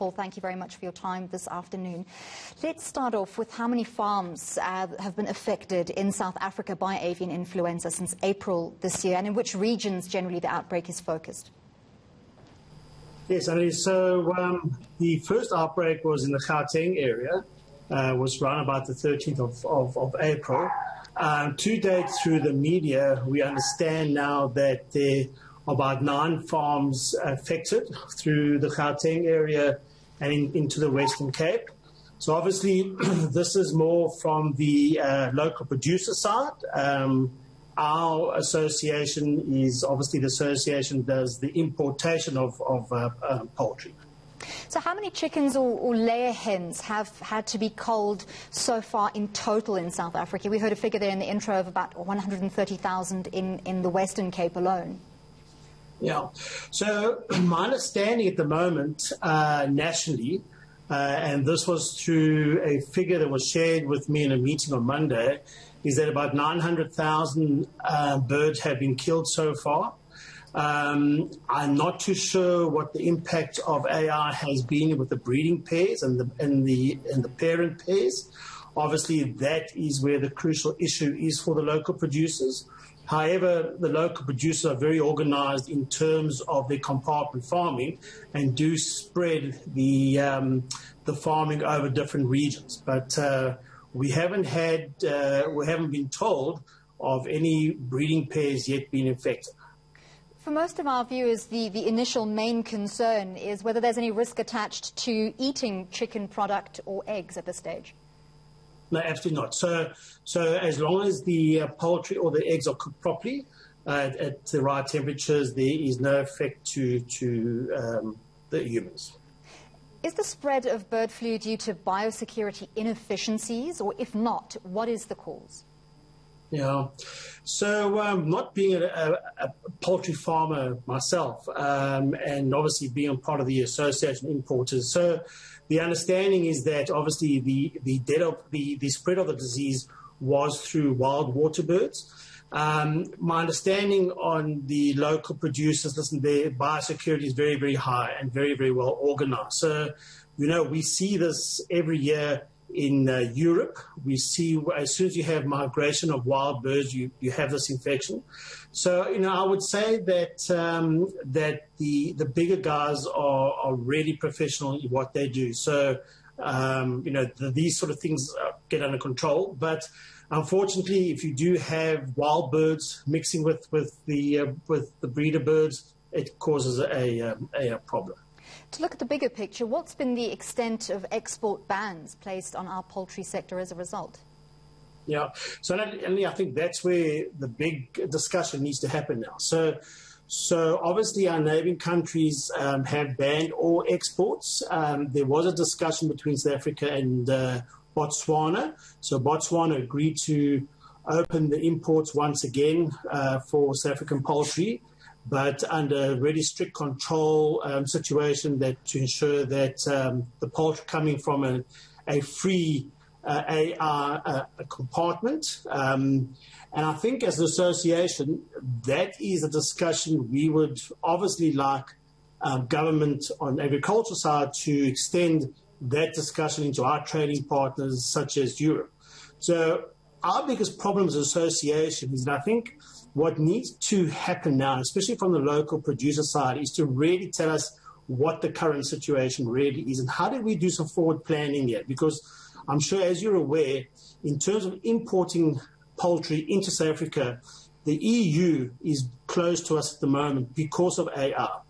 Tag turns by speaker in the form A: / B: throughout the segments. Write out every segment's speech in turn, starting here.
A: Paul, thank you very much for your time this afternoon. Let's start off with how many farms have been affected in South Africa by avian influenza since April this year, and in which regions generally the outbreak is focused.
B: Yes, so the first outbreak was in the Gauteng area, was around about the 13th of April. To date, through the media, we understand now that there are about 9 farms affected through the Gauteng area and into the Western Cape. So obviously, this is more from the local producer side. Our association is obviously the association does the importation of poultry.
A: So how many chickens or layer hens have had to be culled so far in total in South Africa? We heard a figure there in the intro of about 130,000 in the Western Cape alone.
B: Yeah. So my understanding at the moment nationally, and this was through a figure that was shared with me in a meeting on Monday, is that about 900,000 birds have been killed so far. I'm not too sure what the impact of AI has been with the breeding pairs and the parent pairs. Obviously, that is where the crucial issue is for the local producers. However, the local producers are very organised in terms of their compartment farming and do spread the farming over different regions. But we haven't been told of any breeding pairs yet being infected.
A: For most of our viewers, the initial main concern is whether there's any risk attached to eating chicken product or eggs at this stage.
B: No, absolutely not. So as long as the poultry or the eggs are cooked properly at the right temperatures, there is no effect to the humans.
A: Is the spread of bird flu due to biosecurity inefficiencies, or if not, what is the cause?
B: Yeah, so not being a poultry farmer myself, and obviously being part of the association importers, so the understanding is that obviously the spread of the disease was through wild water birds. My understanding on the local producers, listen, their biosecurity is very, very high and very, very well organized. So, we see this every year in Europe. We see as soon as you have migration of wild birds, you have this infection. So, I would say that that the bigger guys are really professional in what they do. So, these sort of things get under control. But unfortunately, if you do have wild birds mixing with the breeder birds, it causes a problem.
A: To look at the bigger picture, what's been the extent of export bans placed on our poultry sector as a result?
B: Yeah, so I think that's where the big discussion needs to happen now. So obviously our neighbouring countries have banned all exports. There was a discussion between South Africa and Botswana. So Botswana agreed to open the imports once again for South African poultry, but under really strict control situation to ensure that the poultry coming from a free AR compartment. And I think as an association, that is a discussion we would obviously like government on the agricultural side to extend that discussion into our trading partners such as Europe. So our biggest problem as an association is that I think what needs to happen now, especially from the local producer side, is to really tell us what the current situation really is and how do we do some forward planning yet? Because I'm sure, as you're aware, in terms of importing poultry into South Africa, the EU is close to us at the moment because of AR.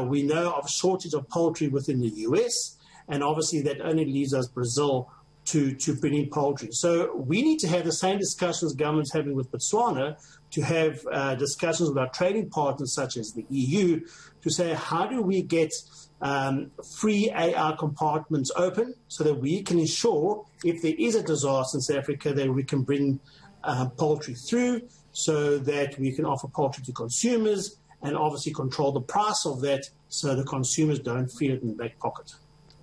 B: We know of a shortage of poultry within the US, and obviously that only leaves us Brazil to bring in poultry. So we need to have the same discussions government's having with Botswana, to have discussions with our trading partners such as the EU, to say how do we get free AR compartments open so that we can ensure if there is a disaster in South Africa that we can bring poultry through so that we can offer poultry to consumers and obviously control the price of that so the consumers don't feel it in the back pocket.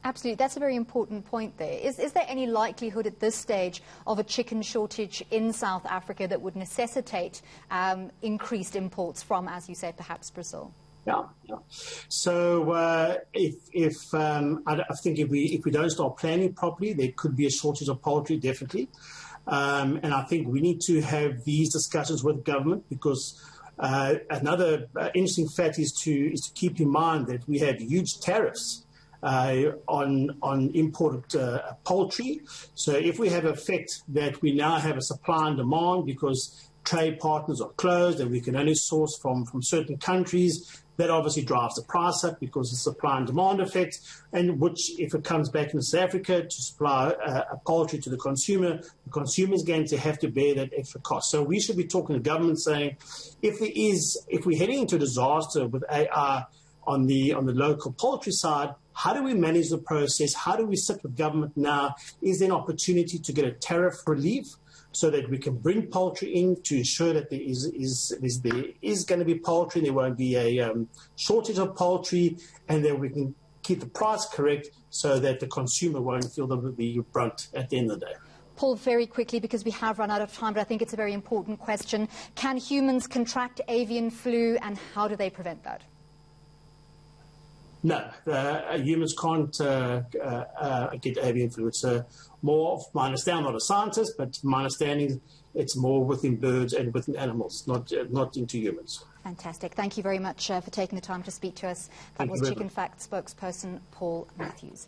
A: Absolutely. That's a very important point there. Is there any likelihood at this stage of a chicken shortage in South Africa that would necessitate increased imports from, as you said, perhaps Brazil?
B: Yeah, yeah. So I think if we don't start planning properly, there could be a shortage of poultry, definitely. And I think we need to have these discussions with government, because another interesting fact is to keep in mind that we have huge tariffs on imported poultry. So if we have a fact that we now have a supply and demand because trade partners are closed and we can only source from certain countries, that obviously drives the price up because it's supply and demand effect, and which, if it comes back into South Africa to supply poultry to the consumer is going to have to bear that extra cost. So we should be talking to government saying, if we're heading into a disaster with AI on the local poultry side, how do we manage the process? How do we sit with government now? Is there an opportunity to get a tariff relief so that we can bring poultry in to ensure that there is going to be poultry, there won't be a shortage of poultry, and that we can keep the price correct so that the consumer won't feel the brunt at the end of the day.
A: Paul, very quickly, because we have run out of time, but I think it's a very important question. Can humans contract avian flu, and how do they prevent that?
B: No, humans can't get avian flu. It's more of my understanding. I'm not a scientist, but my understanding it's more within birds and within animals, not into humans.
A: Fantastic. Thank you very much for taking the time to speak to us. That was Chicken Fact spokesperson Paul Matthews.